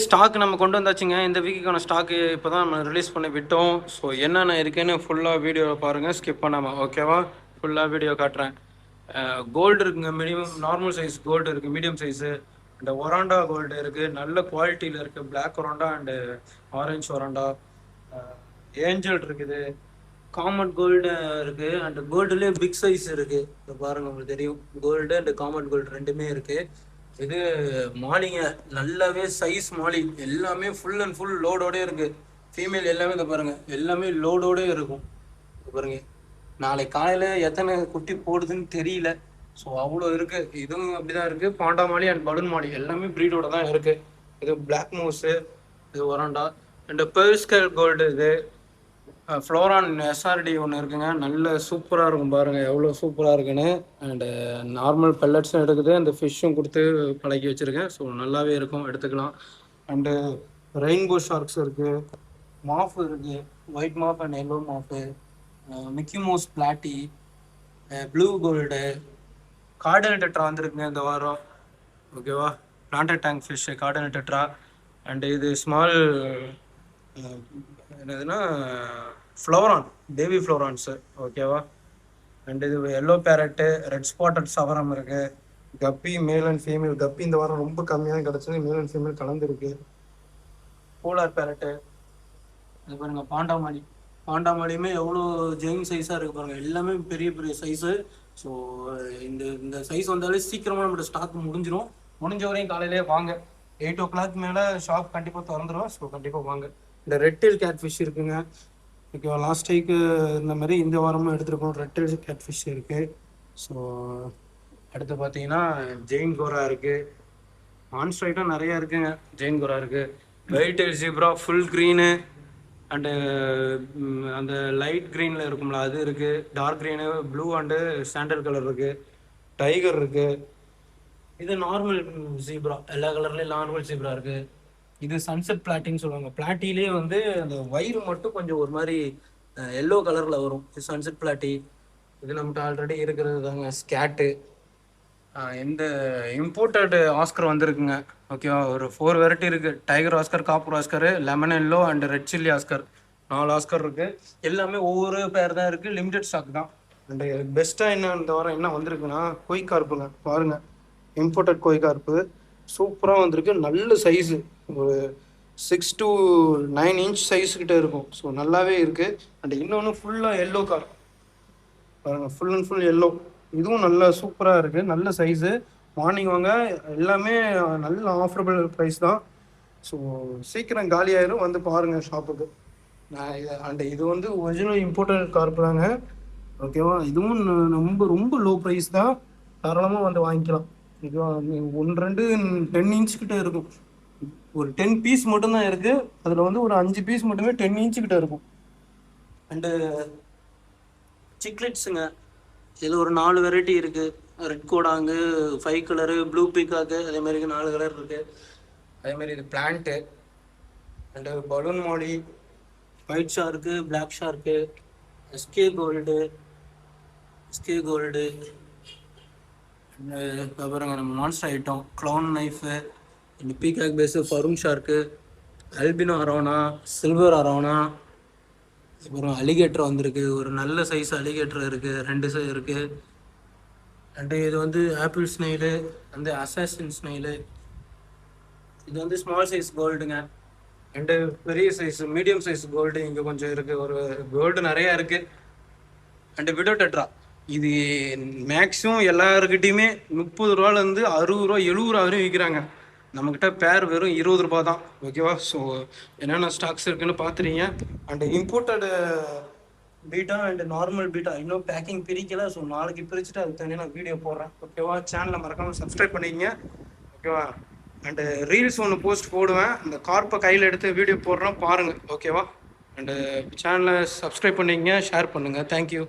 Stock நம்ம கொண்டு வந்தாச்சுங்க. இந்த வீக்குக்கான ஸ்டாக்கு இப்போ தான் நம்ம ரிலீஸ் பண்ணி விட்டோம். ஸோ என்னென்ன இருக்குன்னு ஃபுல்லாக வீடியோவில் பாருங்கள், ஸ்கிப் பண்ணாமல். ஓகேவா? ஃபுல்லாக வீடியோ காட்டுறேன். கோல்டு இருக்குங்க, மினிமம் நார்மல் சைஸ் கோல்டு இருக்குது, மீடியம் சைஸு. இந்த ஒராண்டா கோல்டு இருக்குது, நல்ல குவாலிட்டியில் இருக்குது. Black oranda and orange oranda. Angel இருக்குது, காமன் கோல்டு இருக்குது, அண்டு கோல்டுலேயே பிக் சைஸ் இருக்குது. இப்போ பாருங்கள், உங்களுக்கு தெரியும், கோல்டு அண்டு காமன் கோல்டு ரெண்டுமே இருக்குது. இது மாலிங்க, நல்லாவே சைஸ் மாலி, எல்லாமே ஃபுல் அண்ட் ஃபுல் லோடோடே இருக்கு. ஃபீமேல் எல்லாமே இதை பாருங்க, எல்லாமே லோடோடே இருக்கும். பாருங்க, நாளைக்கு காலையில எத்தனை குட்டி போடுதுன்னு தெரியல. ஸோ அவ்வளோ இருக்கு. இதுவும் அப்படிதான் இருக்கு. பாண்டா மாலி அண்ட் பலூன் மாலி எல்லாமே ப்ரீடோட தான் இருக்கு. இது பிளாக் மூஸு, இது ஒராண்டா அண்ட் பெர்ஸ்கல் கோல்டு. இது ஃப்ளோரான் எஸ்ஆர்டி ஒன்று இருக்குங்க, நல்ல சூப்பராக இருக்கும். பாருங்கள் எவ்வளோ சூப்பராக இருக்குன்னு. அண்டு நார்மல் பெல்லட்ஸும் எடுக்குது, அந்த ஃபிஷ்ஷும் கொடுத்து பழக்கி வச்சுருக்கேன். ஸோ நல்லாவே இருக்கும், எடுத்துக்கலாம். அண்டு ரெயின்போ ஷார்க்ஸ் இருக்குது, மாஃப் இருக்குது, ஒயிட் மாஃப் அண்ட் எல்லோ மாஃபு, Mickey Mouse platy, blue gold, garden tetra வந்துருக்குங்க இந்த வாரம். ஓகேவா? Planted tank fish, garden tetra. And இது ஸ்மால் என்னதுன்னா ஃப்ளோரான், பேபி ஃப்ளோரான்ஸு. ஓகேவா? அண்ட் இது எல்லோ பேரட்டு, ரெட் ஸ்பாட்டட் சவரம் இருக்குது. கப்பி மேல் அண்ட் ஃபீமேல் கப்பி இந்த வாரம் ரொம்ப கம்மியாக கிடச்சிது, மேல் அண்ட் ஃபீமேல் கலந்துருக்கு. போலார் பேரட்டு, அது பாருங்கள். பாண்டாமாலி, பாண்டாமாலியுமே எவ்வளோ ஜெயின் சைஸாக இருக்குது பாருங்கள், எல்லாமே பெரிய பெரிய சைஸு. ஸோ இந்த இந்த சைஸ் வந்தாலே சீக்கிரமாக நம்மளோட ஸ்டாக் முடிஞ்சிடும். முடிஞ்ச வரையும் காலையிலே வாங்க. 8 o'clock மேலே ஷாப் கண்டிப்பாக திறந்துடும். ஸோ கண்டிப்பாக வாங்க. இந்த ரெட்டெயில் கேட் ஃபிஷ் இருக்குங்க. ஓகேவா? லாஸ்ட் டைக்கு இந்த மாதிரி இந்த வாரமும் எடுத்துருக்கோம். ரெட்டெயில் கேட் ஃபிஷ் இருக்குது. ஸோ அடுத்து பார்த்தீங்கன்னா ஜெயின் கோரா இருக்குது. மான்ஸ்டர் ஐட்டம் நிறையா இருக்குங்க. ஜெயின் கோரா இருக்குது, white zebra full green and அந்த லைட் க்ரீனில் இருக்கும்ல அது இருக்குது, dark green, blue and sandal colour இருக்குது, டைகர் இருக்குது. இது நார்மல் ஜீப்ரா, எல்லா கலர்லேயும் நார்மல் ஜீப்ரா இருக்குது. இது சன்செட் பிளாட்டின்னு சொல்லுவாங்க. பிளாட்டிலே வந்து அந்த வயிறு மட்டும் கொஞ்சம் ஒரு மாதிரி எல்லோ கலரில் வரும். இது சன்செட் பிளாட்டி. இது நம்மகிட்ட ஆல்ரெடி இருக்கிறது தாங்க. ஸ்கேட்டு, இந்த இம்போர்ட்டட் ஆஸ்கர் வந்திருக்குங்க. ஓகேவா? ஒரு 4 வெரைட்டி இருக்குது. Tiger Oscar, copper Oscar, lemon yellow and red chilli Oscar, 4 Oscar இருக்குது. எல்லாமே ஒவ்வொரு பேர் தான் இருக்குது, லிமிடெட் ஸ்டாக் தான். அண்ட் பெஸ்ட்டாக என்ன இந்த வாரம் என்ன வந்திருக்குன்னா கொய் கார்ப்புங்க. பாருங்கள், இம்போர்ட்டட் கொய் கார்ப்பு சூப்பராக வந்திருக்கு. நல்ல சைஸு, ஒரு 6 to 9 inch சைஸ்கிட்ட இருக்கும். ஸோ நல்லாவே இருக்குது. அண்ட் இன்னொன்று ஃபுல்லாக எல்லோ கார் பாருங்கள், ஃபுல் அண்ட் ஃபுல் எல்லோ. இதுவும் நல்ல சூப்பராக இருக்குது, நல்ல சைஸு. மார்னிங் வாங்க, எல்லாமே நல்ல ஆஃபரபிள் ப்ரைஸ் தான். ஸோ சீக்கிரம் காலியாயிரும், வந்து பாருங்கள் ஷாப்புக்கு. அண்ட் இது வந்து ஒரிஜினல் இம்போர்ட்டட் கார்ப்பு தாங்க. ஓகேவா? இதுவும் ரொம்ப ரொம்ப லோ ப்ரைஸ் தான், தாராளமாக வந்து வாங்கிக்கலாம். இதுவா 1-2 10 inch கிட்ட இருக்கும். ஒரு 10 பீஸ் மட்டும்தான் இருக்குது. அதில் வந்து ஒரு 5 பீஸ் மட்டுமே 10 inch கிட்ட இருக்கும். அண்டு சிக்லெட்ஸுங்க, இதில் ஒரு 4 வெரைட்டி இருக்குது. ரெட் கோடாங்கு, 5 கலரு, ப்ளூ பீக்காக்கு, அதேமாதிரி 4 கலர் இருக்குது. அதேமாதிரி இது plant and balloon molly, white shark, black shark, எஸ்கே கோல்டு, அப்புறங்க நம்ம மான்ஸ்டர் ஐட்டம், க்ளவுன் நைஃபு, இந்த பீகாக் பேஸு, ஃபரும் shark, albino arowana, silver arowana, அப்புறம் அலிகேட்டர் வந்திருக்கு. ஒரு நல்ல சைஸ் அலிகேட்டர் இருக்குது, 2 இருக்குது. அண்டு இது வந்து ஆப்பிள் ஸ்னெயிலு, வந்து அசாசின் ஸ்னெயிலு. இது வந்து ஸ்மால் சைஸ் கோல்டுங்க. அண்டு பெரிய சைஸ் மீடியம் சைஸ் கோல்டு இங்கே கொஞ்சம் இருக்குது. ஒரு கோல்டு நிறையா இருக்குது. அண்டு விடோ டெட்ரா, இது மேக்ஸிமம் எல்லாருக்கிட்டையுமே 30 ரூபாலேருந்து 60 ரூபா 70 ரூபா வரையும் விற்கிறாங்க. நம்மக்கிட்ட பேர் வெறும் 20 ரூபா தான். ஓகேவா? ஸோ என்னென்ன ஸ்டாக்ஸ் இருக்குன்னு பார்த்துறீங்க. And imported betta and normal betta இன்னும் பேக்கிங் பிரிக்கல. ஸோ நாளைக்கு பிரிச்சுட்டு அதுக்கு தனியாக நான் வீடியோ போடுறேன். ஓகேவா? சேனலை மறக்காமல் சப்ஸ்கிரைப் பண்ணிக்கங்க. ஓகேவா? அண்டு ரீல்ஸ் ஒன்று போஸ்ட் போடுவேன், இந்த கார்ப்பை கையில் எடுத்து வீடியோ போடுறேன், பாருங்கள். ஓகேவா? அண்டு சேனலை சப்ஸ்கிரைப் பண்ணிக்கங்க, ஷேர் பண்ணுங்கள். தேங்க்யூ.